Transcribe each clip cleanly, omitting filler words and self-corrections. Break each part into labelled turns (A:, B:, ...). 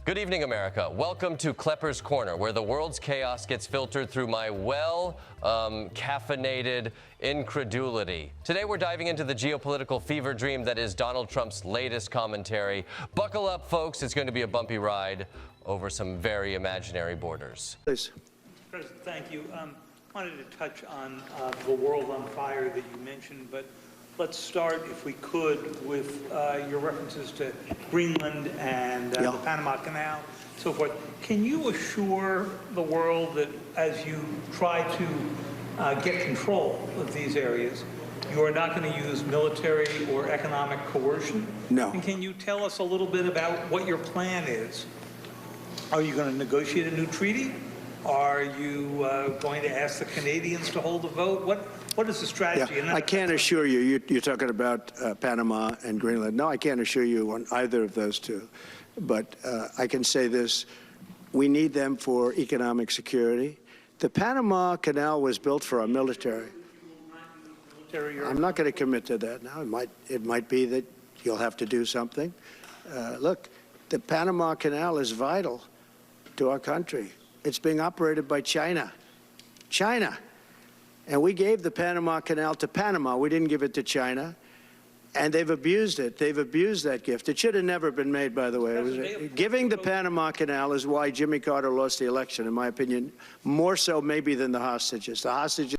A: Good evening, America. Welcome to Klepper's Corner, where the world's chaos gets filtered through my caffeinated incredulity. Today, we're diving into the geopolitical fever dream that is Donald Trump's latest commentary. Buckle up, folks. It's going to be a bumpy ride over some very imaginary borders.
B: Please.
C: Mr. President, thank you. I wanted to touch on the world on fire that you mentioned, but let's start, if we could, with your references to Greenland and the Panama Canal, so forth. Can you assure the world that as you try to get control of these areas, you are not going to use military or economic coercion?
B: No.
C: And can you tell us a little bit about what your plan is? Are you going to negotiate a new treaty? Are you going to ask the Canadians to hold a vote? What is the strategy?
B: I can't assure you, you're talking about Panama and Greenland. No, I can't assure you on either of those two. But I can say this, we need them for economic security. The Panama Canal was built for our military. I'm not going to commit to that now. It might be that you'll have to do something. Look, the Panama Canal is vital to our country. It's being operated by China. China. And we gave the Panama Canal to Panama. We didn't give it to China. And they've abused it. They've abused that gift. It should have never been made, by the way. Giving the Panama Canal is why Jimmy Carter lost the election, in my opinion, more so maybe than the hostages. The hostages...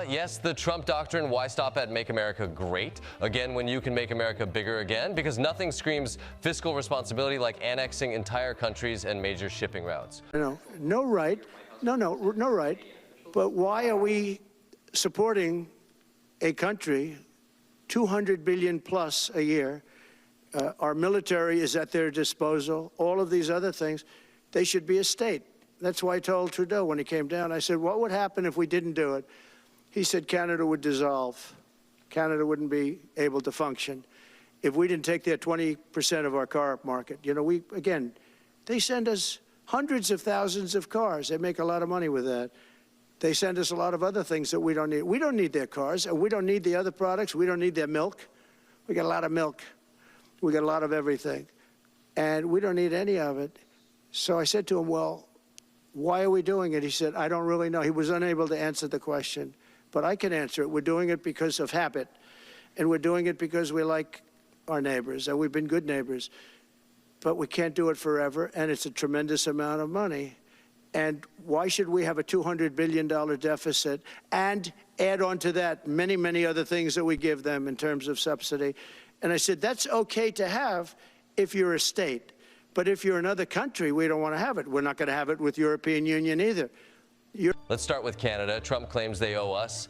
A: Yes, the Trump doctrine, why stop at Make America Great? Again, when you can make America bigger again, because nothing screams fiscal responsibility like annexing entire countries and major shipping routes.
B: No right. No right. But why are we supporting a country, 200 billion plus a year? Our military is at their disposal. All of these other things, they should be a state. That's why I told Trudeau when he came down, I said, what would happen if we didn't do it? He said Canada would dissolve. Canada wouldn't be able to function if we didn't take their 20% of our car market. You know, again, they send us hundreds of thousands of cars. They make a lot of money with that. They send us a lot of other things that we don't need. We don't need their cars, and we don't need the other products. We don't need their milk. We got a lot of milk. We got a lot of everything, and we don't need any of it. So I said to him, well, why are we doing it? He said, I don't really know. He was unable to answer the question, but I can answer it. We're doing it because of habit, and we're doing it because we like our neighbors, and we've been good neighbors, but we can't do it forever, and it's a tremendous amount of money. And why should we have a $200 billion deficit and add on to that many, many other things that we give them in terms of subsidy? And I said, that's okay to have if you're a state. But if you're another country, we don't want to have it. We're not going to have it with European Union either.
A: Let's start with Canada. Trump claims they owe us.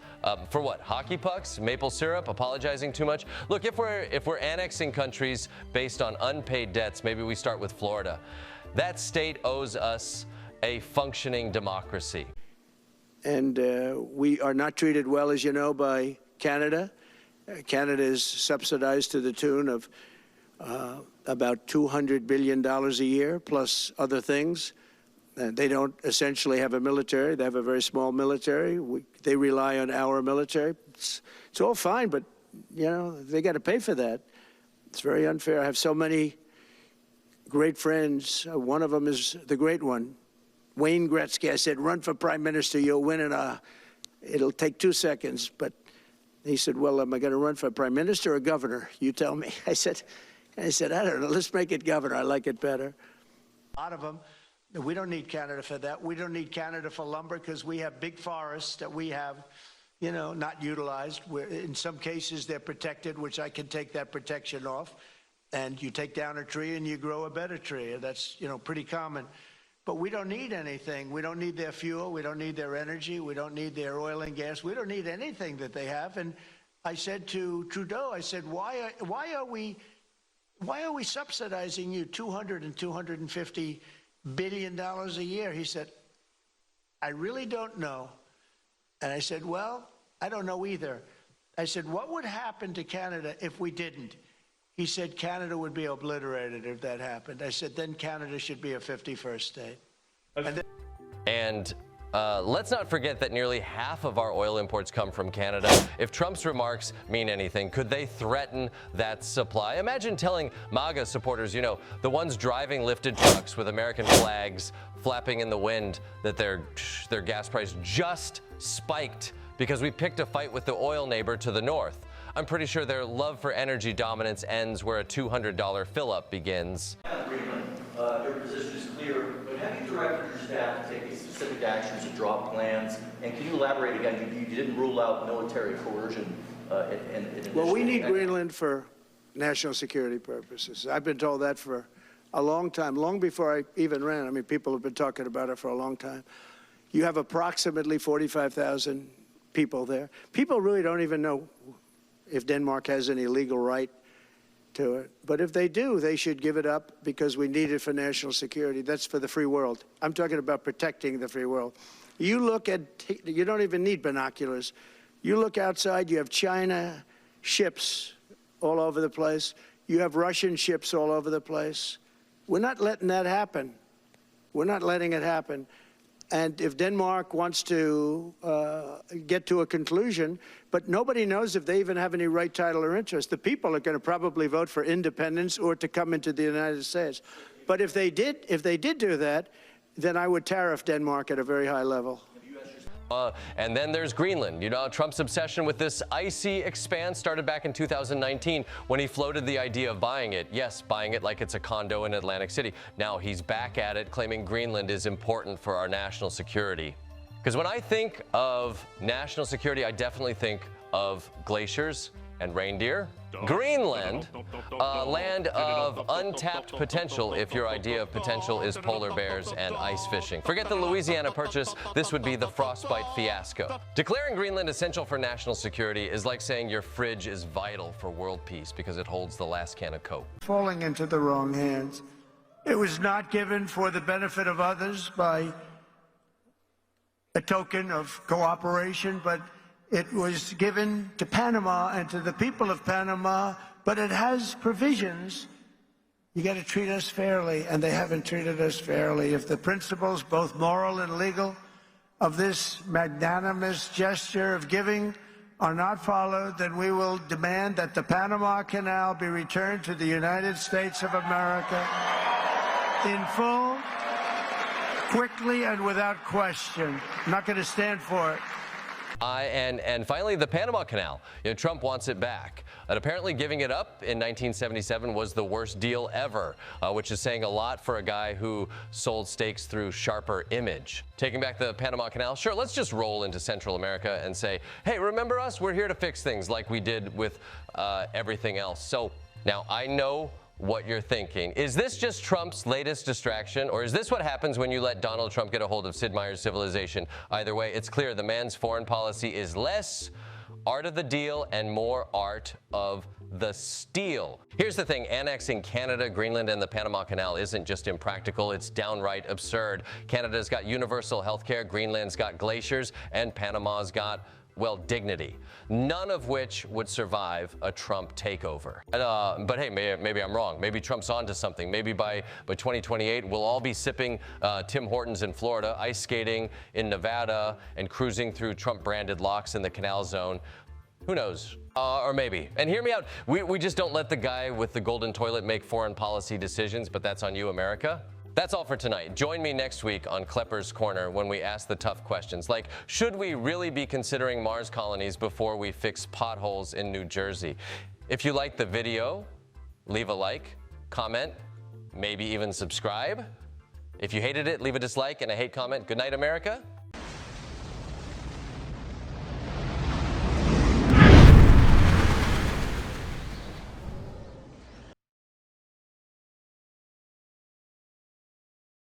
A: For what? Hockey pucks? Maple syrup? Apologizing too much? Look, if we're annexing countries based on unpaid debts, maybe we start with Florida. That state owes us a functioning democracy. And
B: we are not treated well, as you know, by Canada. Canada is subsidized to the tune of about $200 billion a year, plus other things. They don't essentially have a military. They have a very small military. They rely on our military. It's all fine, but, you know, they got to pay for that. It's very unfair. I have so many great friends. One of them is the great one, Wayne Gretzky. I said, run for prime minister, you'll win it'll take 2 seconds. But he said, well, am I going to run for prime minister or governor? You tell me. I said, I don't know, let's make it governor. I like it better. A lot of them, we don't need Canada for that. We don't need Canada for lumber because we have big forests that we have, you know, not utilized. In some cases, they're protected, which I can take that protection off. And you take down a tree and you grow a better tree. That's, you know, pretty common. But we don't need anything. We don't need their fuel. We don't need their energy. We don't need their oil and gas. We don't need anything that they have. And I said to Trudeau, I said, why are we subsidizing you $200 and $250 billion a year? He said, I really don't know. And I said, well, I don't know either. I said, what would happen to Canada if we didn't? He said, Canada would be obliterated if that happened. I said, then Canada should be a 51st state.
A: And Let's not forget that nearly half of our oil imports come from Canada. If Trump's remarks mean anything, could they threaten that supply? Imagine telling MAGA supporters, you know, the ones driving lifted trucks with American flags flapping in the wind, that their gas price just spiked because we picked a fight with the oil neighbor to the north. I'm pretty sure their love for energy dominance ends where a $200 fill-up begins.
D: Greenland, your position is clear, but have you directed your staff to take these specific actions to drop plans? And can you elaborate again? You didn't rule out military coercion.
B: Well, we need Greenland for national security purposes. I've been told that for a long time, long before I even ran. I mean, people have been talking about it for a long time. You have approximately 45,000 people there. People really don't even know if Denmark has any legal right to it. But if they do, they should give it up because we need it for national security. That's for the free world. I'm talking about protecting the free world. You look at, you don't even need binoculars. You look outside, you have China ships all over the place. You have Russian ships all over the place. We're not letting that happen. We're not letting it happen. And if Denmark wants to get to a conclusion, but nobody knows if they even have any right, title, or interest. The people are going to probably vote for independence or to come into the United States. But if they did do that, then I would tariff Denmark at a very high level.
A: And then there's Greenland. You know, Trump's obsession with this icy expanse started back in 2019 when he floated the idea of buying it. Yes, buying it like it's a condo in Atlantic City. Now he's back at it, claiming Greenland is important for our national security. Because when I think of national security, I definitely think of glaciers and reindeer. Greenland, a land of untapped potential if your idea of potential is polar bears and ice fishing. Forget the Louisiana Purchase, this would be the frostbite fiasco. Declaring Greenland essential for national security is like saying your fridge is vital for world peace because it holds the last can of Coke.
B: Falling into the wrong hands. It was not given for the benefit of others by a token of cooperation, but it was given to Panama and to the people of Panama, but it has provisions. You got to treat us fairly, and they haven't treated us fairly. If the principles, both moral and legal, of this magnanimous gesture of giving are not followed, then we will demand that the Panama Canal be returned to the United States of America in full, quickly, and without question. I'm not going to stand for it.
A: And finally, the Panama Canal. You know, Trump wants it back. And apparently giving it up in 1977 was the worst deal ever, which is saying a lot for a guy who sold steaks through sharper image. Taking back the Panama Canal, sure, let's just roll into Central America and say, hey, remember us? We're here to fix things like we did with everything else. So now I know what you're thinking. Is this just Trump's latest distraction, or is this what happens when you let Donald Trump get a hold of Sid Meier's civilization? Either way, it's clear the man's foreign policy is less art of the deal and more art of the steal. Here's the thing, annexing Canada, Greenland, and the Panama Canal isn't just impractical, it's downright absurd. Canada's got universal health care, Greenland's got glaciers, and Panama's got, well, dignity, none of which would survive a Trump takeover. But hey, maybe I'm wrong. Maybe Trump's onto something. Maybe by 2028, we'll all be sipping Tim Hortons in Florida, ice skating in Nevada, and cruising through Trump-branded locks in the Canal Zone. Who knows? Or maybe. And hear me out. We just don't let the guy with the golden toilet make foreign policy decisions, but that's on you, America. That's all for tonight. Join me next week on Klepper's Corner when we ask the tough questions, like, should we really be considering Mars colonies before we fix potholes in New Jersey? If you liked the video, leave a like, comment, maybe even subscribe. If you hated it, leave a dislike and a hate comment. Good night, America.